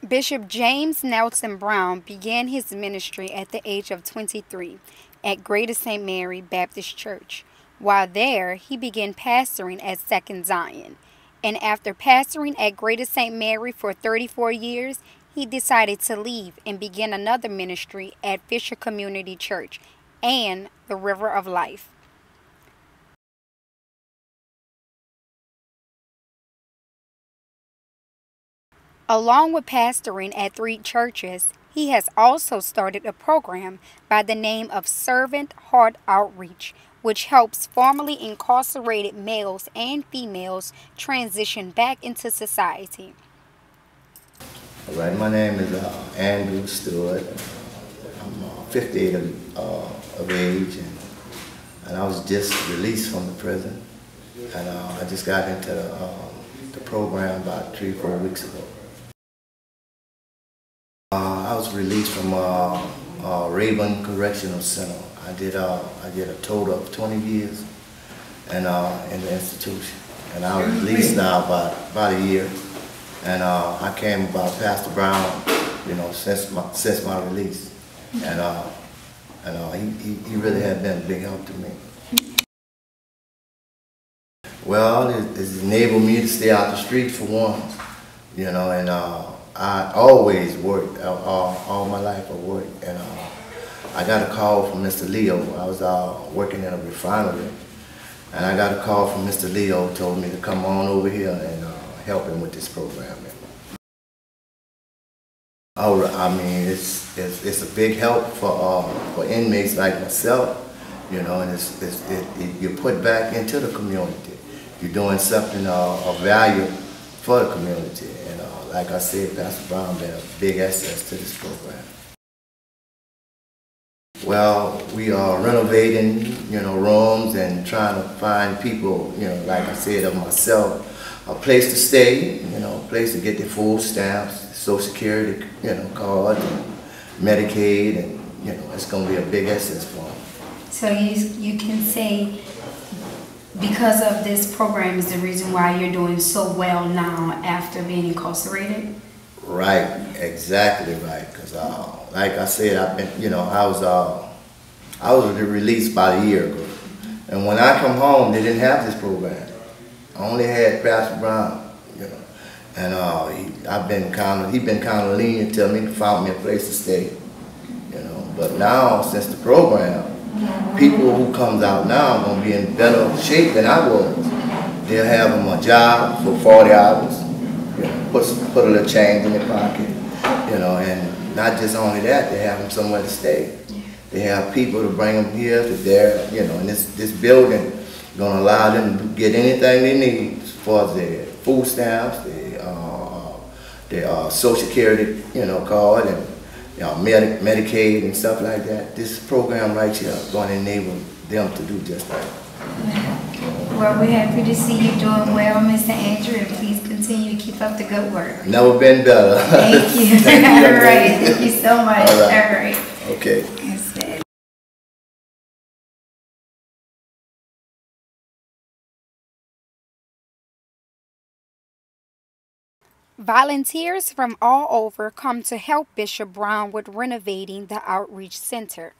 Bishop James Nelson Brown began his ministry at the age of 23 at Greater St. Mary Baptist Church. While there, he began pastoring at Second Zion. And after pastoring at Greater St. Mary for 34 years, he decided to leave and begin another ministry at Fisher Community Church and the River of Life. Along with pastoring at 3 churches, he has also started a program by the name of Servant Heart Outreach, which helps formerly incarcerated males and females transition back into society. All right, my name is Andrew Stewart. I'm 58 of age, and I was just released from the prison, and I just got into the program about 3 or 4 weeks ago. I was released from Raven Correctional Center. I did a total of 20 years in the institution, and I was released now about a year. And I came about Pastor Brown, since my release, and he really had been a big help to me. Well, it's enabled me to stay out the street for one, and I always worked, all my life I worked, and I got a call from Mr. Leo. I was working in a refinery, and I got a call from Mr. Leo, told me to come on over here and help him with this program. Oh, I mean, it's a big help for inmates like myself, and you're put back into the community. You're doing something of value for the community, and like I said, Pastor Brown been a big asset to this program. Well, we are renovating, rooms and trying to find people, like I said, of myself, a place to stay, a place to get their food stamps, Social Security, card, and Medicaid, and it's going to be a big asset for them. So you can say, because of this program is the reason why you're doing so well now after being incarcerated? Right, exactly right. Because like I said, I've been, I was released about a year ago, and when I come home, they didn't have this program. I only had Pastor Brown, and he's been kind of lenient to me, found me a place to stay, But now, since the program, people who comes out now are going to be in better shape than I was. They'll have them a job for 40 hours, put a little change in their pocket, and not just only that, they have them somewhere to stay. They have people to bring them here to there, and this building is going to allow them to get anything they need as far as their food stamps, their Social Security, card, and Medicaid and stuff like that. This program right here is going to enable them to do just that. Well, we're happy to see you doing well, Mr. Andrew, and please continue to keep up the good work. Never been better. Thank you. Thank you. All right. Thank you so much. All right. All right. Okay. That's it. Volunteers from all over come to help Bishop Brown with renovating the Outreach Center.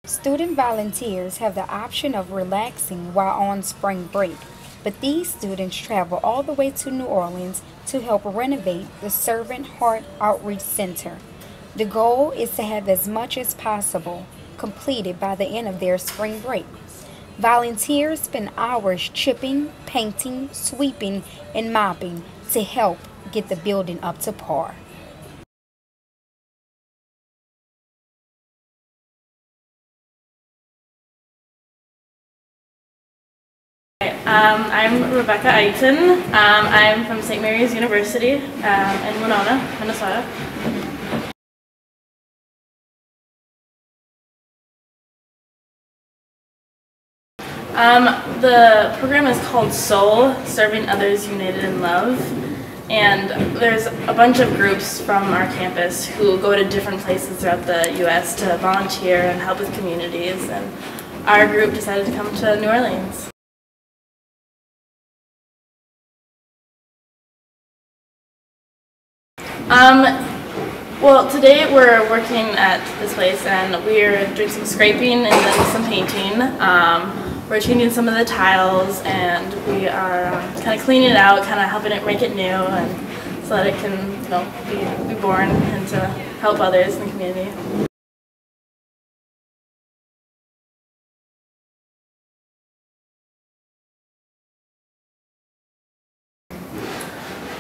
Student volunteers have the option of relaxing while on spring break, but these students travel all the way to New Orleans to help renovate the Servant Heart Outreach Center. The goal is to have as much as possible completed by the end of their spring break. Volunteers spend hours chipping, painting, sweeping, and mopping to help get the building up to par. I'm Rebecca Eiton. I'm from St. Mary's University in Winona, Minnesota. The program is called SOUL, Serving Others United in Love, and there's a bunch of groups from our campus who go to different places throughout the U.S. to volunteer and help with communities, and our group decided to come to New Orleans. Well, today we're working at this place and we're doing some scraping and then some painting. We're changing some of the tiles and we are kind of cleaning it out, kind of helping it make it new, and so that it can, you know, be born and to help others in the community.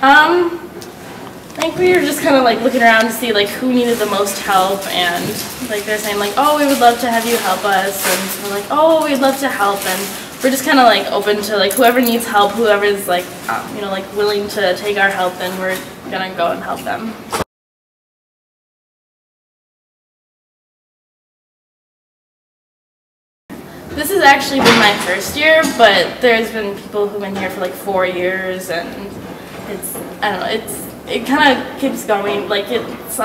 I think we were just kind of like looking around to see like who needed the most help, and like they're saying like, oh, we would love to have you help us, and we're like, oh, we'd love to help, and we're just kind of like open to like whoever needs help, whoever's like you know, like willing to take our help, then we're gonna go and help them. This has actually been my first year, but there's been people who've been here for like 4 years, and it's, I don't know, it kind of keeps going. Like it's,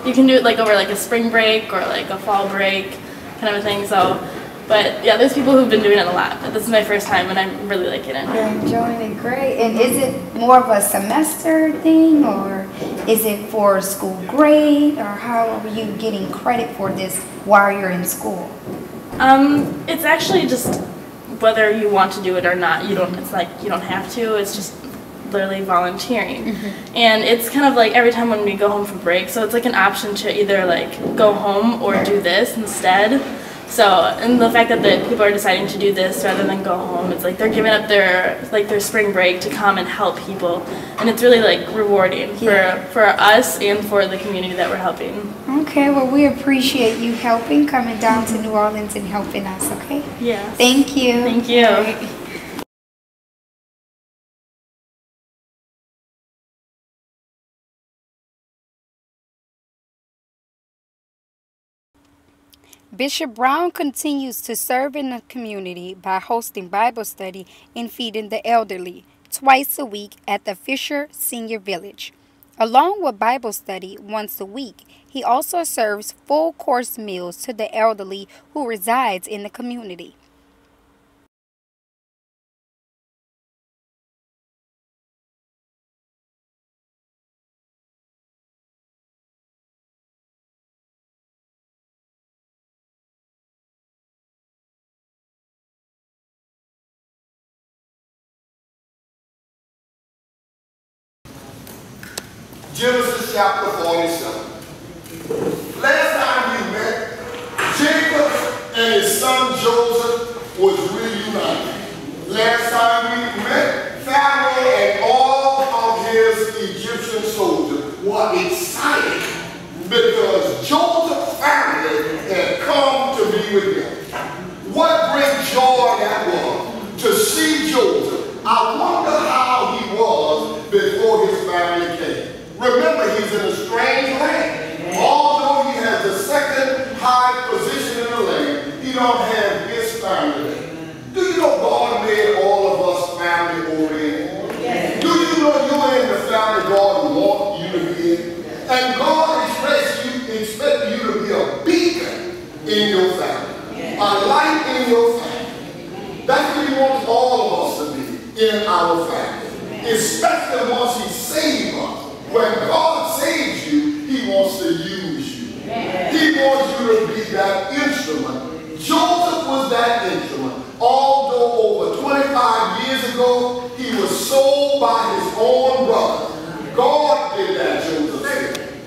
you can do it like over like a spring break or like a fall break kind of a thing. So, but yeah, there's people who've been doing it a lot. But this is my first time, and I'm really liking it. You're enjoying it, great. And is it more of a semester thing, or is it for school grade, or how are you getting credit for this while you're in school? It's actually just whether you want to do it or not. You don't. It's like you don't have to. It's just literally volunteering. Mm-hmm. And it's kind of like every time when we go home from break, so it's like an option to either like go home or do this instead. So, and the fact that the people are deciding to do this rather than go home, it's like they're giving up their spring break to come and help people, and it's really like rewarding for us and for the community that we're helping. Okay, well, we appreciate you helping, coming down to New Orleans and helping us. Okay. Yeah. Thank you. Thank you. Right. Bishop Brown continues to serve in the community by hosting Bible study and feeding the elderly twice a week at the Fisher Senior Village. Along with Bible study once a week, he also serves full-course meals to the elderly who resides in the community. Genesis chapter 47. Last time we met, Jacob and his son Joseph was reunited. Last time we met, Pharaoh and all of his Egyptian soldiers were excited because Joseph's family had come to be with them. What great joy that was to see Joseph. I wonder how he was before his family came. Remember, he's in a strange land. Although he has the second high position in the land, he don't have his family there. Do you know God made all of us family oriented? Yes. Do you know you're in the family God wants you to be in? And God expects you to be a beacon in your family, a light in your family. That's what he wants all of us to be in our family, especially once he saves us. When God saves you, he wants to use you. He wants you to be that instrument. Joseph was that instrument. Although over 25 years ago, he was sold by his own brother. God did that, Joseph said.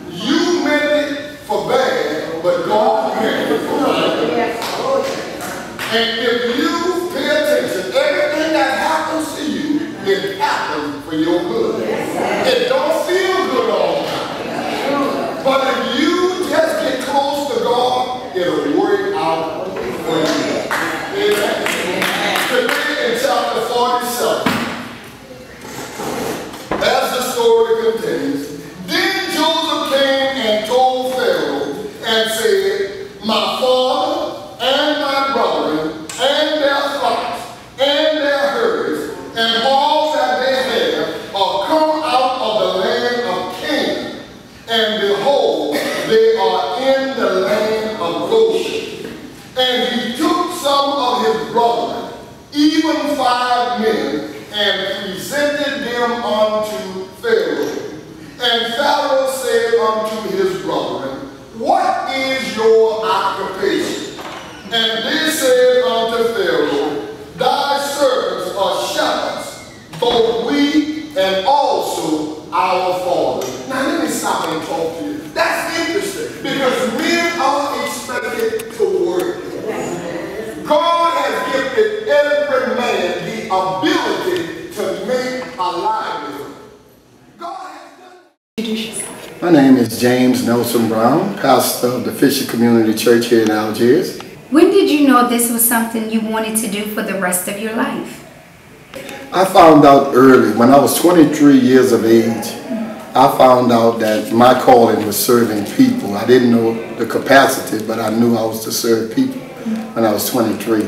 You meant it for bad, but God meant it for good. And if you pay attention, everything that happens to you, it happens for your good. It don't feel good all the time. But if you just get close to God, it'll work out for you. Amen. Today in chapter 47, as the story continues, then Joseph came and told Pharaoh and said, my father and my brethren and them 5 men and presented them unto Pharaoh. And Pharaoh said unto his brethren, what is your occupation? And they said unto Pharaoh, thy servants are shepherds, both we and also our fathers. Now let me stop and talk to you. That's interesting because men are expected to work. God has gifted every man the ability to make a livelihood. God has done. My name is James Nelson Brown, pastor of the Fisher Community Church here in Algiers. When did you know this was something you wanted to do for the rest of your life? I found out early, when I was 23 years of age, I found out that my calling was serving people. I didn't know the capacity, but I knew I was to serve people when I was 23.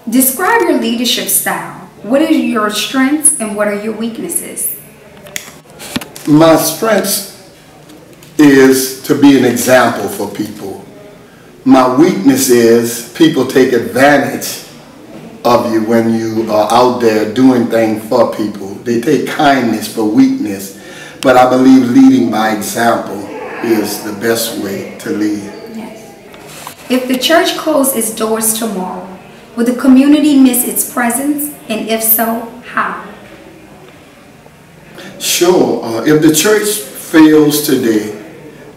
Describe your leadership style. What are your strengths and what are your weaknesses? My strengths is to be an example for people. My weakness is people take advantage of you when you are out there doing things for people. They take kindness for weakness, but I believe leading by example is the best way to lead. Yes. If the church closed its doors tomorrow, will the community miss its presence? And if so, how? Sure. If the church fails today,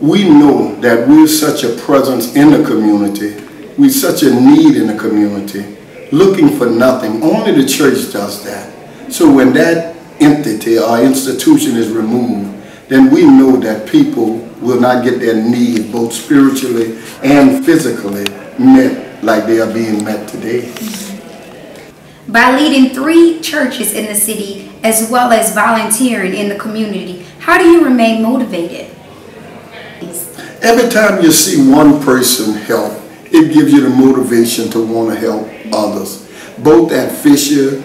we know that we're such a presence in the community. We're such a need in the community, looking for nothing. Only the church does that. So when that entity or institution is removed, then we know that people will not get their needs, both spiritually and physically, met like they are being met today. By leading 3 churches in the city as well as volunteering in the community, how do you remain motivated? Every time you see one person help, it gives you the motivation to want to help others. Both at Fisher,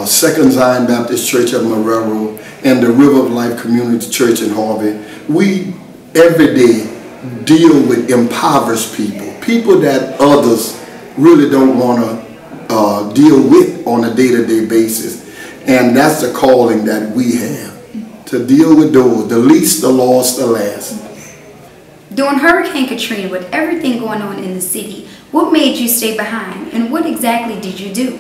Second Zion Baptist Church at Marrero, and the River of Life Community Church in Harvey, we every day deal with impoverished people, people that others really don't want to deal with on a day-to-day basis. And that's the calling that we have, to deal with those, the least, the lost, the last. During Hurricane Katrina, with everything going on in the city, what made you stay behind and what exactly did you do?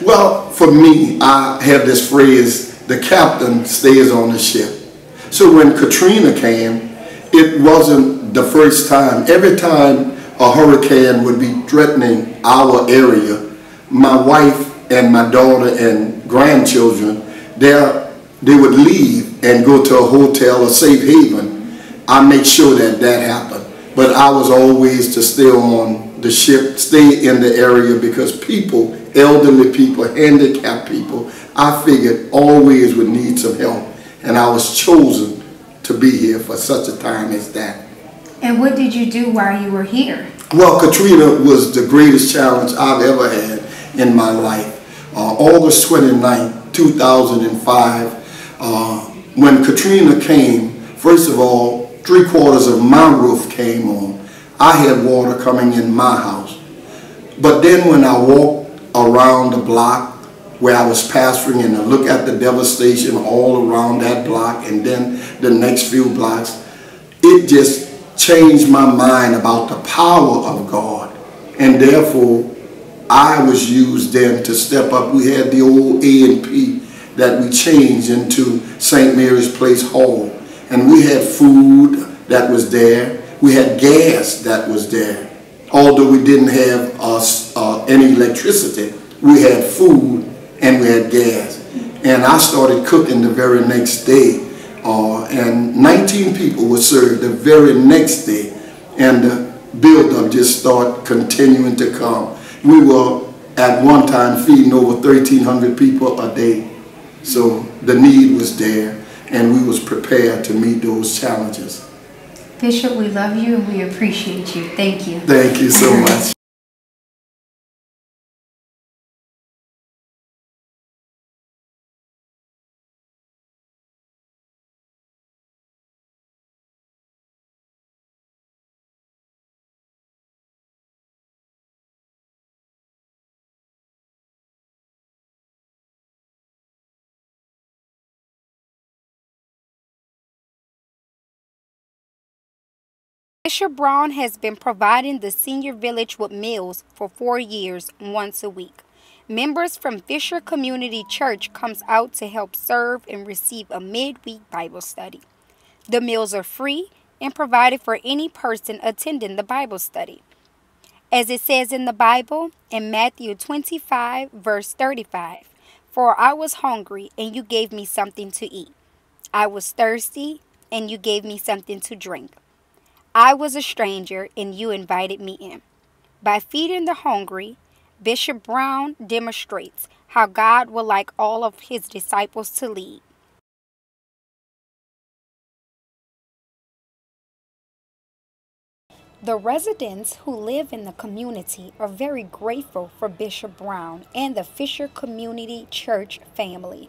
Well, for me, I have this phrase, the captain stays on the ship. So when Katrina came, it wasn't the first time. Every time a hurricane would be threatening our area, my wife and my daughter and grandchildren, they would leave and go to a hotel or safe haven. I make sure that that happened. But I was always to stay on the ship, stay in the area, because people, elderly people, handicapped people, I figured always would need some help. And I was chosen to be here for such a time as that. And what did you do while you were here? Well, Katrina was the greatest challenge I've ever had in my life. August 29, 2005, when Katrina came, first of all, 3/4 of my roof came on. I had water coming in my house. But then when I walked around the block where I was pastoring and I looked at the devastation all around that block and then the next few blocks, it just changed my mind about the power of God. And therefore, I was used then to step up. We had the old A&P that we changed into St. Mary's Place Hall. And we had food that was there. We had gas that was there. Although we didn't have any electricity, we had food and we had gas. And I started cooking the very next day. And 19 people were served the very next day. And the build-up just started continuing to come. We were at one time feeding over 1,300 people a day. So the need was there, and we was prepared to meet those challenges. Bishop, we love you and we appreciate you. Thank you. Thank you so much. Bishop Brown has been providing the senior village with meals for 4 years, once a week. Members from Fisher Community Church comes out to help serve and receive a midweek Bible study. The meals are free and provided for any person attending the Bible study. As it says in the Bible, in Matthew 25, verse 35, "For I was hungry, and you gave me something to eat. I was thirsty, and you gave me something to drink. I was a stranger, and you invited me in." By feeding the hungry, Bishop Brown demonstrates how God would like all of his disciples to lead. The residents who live in the community are very grateful for Bishop Brown and the Fisher Community Church family.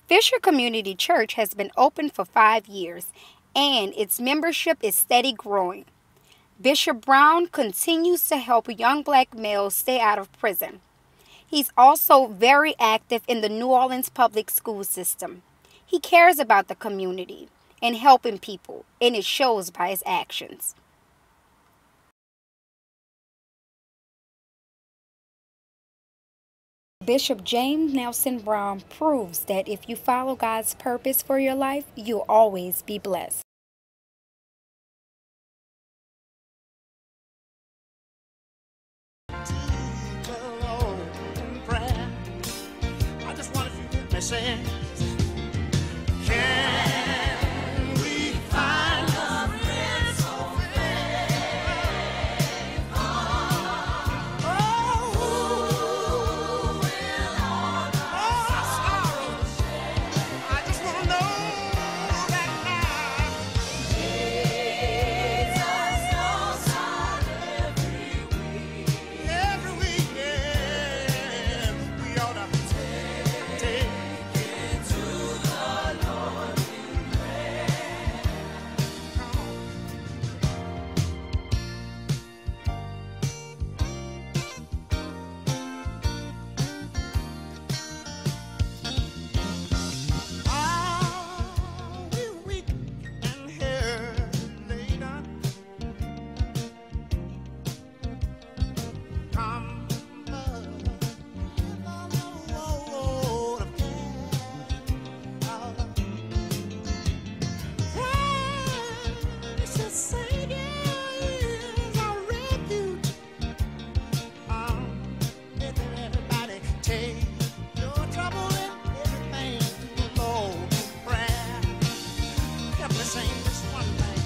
Fisher Community Church has been open for 5 years, and its membership is steady growing. Bishop Brown continues to help young black males stay out of prison. He's also very active in the New Orleans public school system. He cares about the community and helping people, and it shows by his actions. Bishop James Nelson Brown proves that if you follow God's purpose for your life, you'll always be blessed. This ain't just one thing.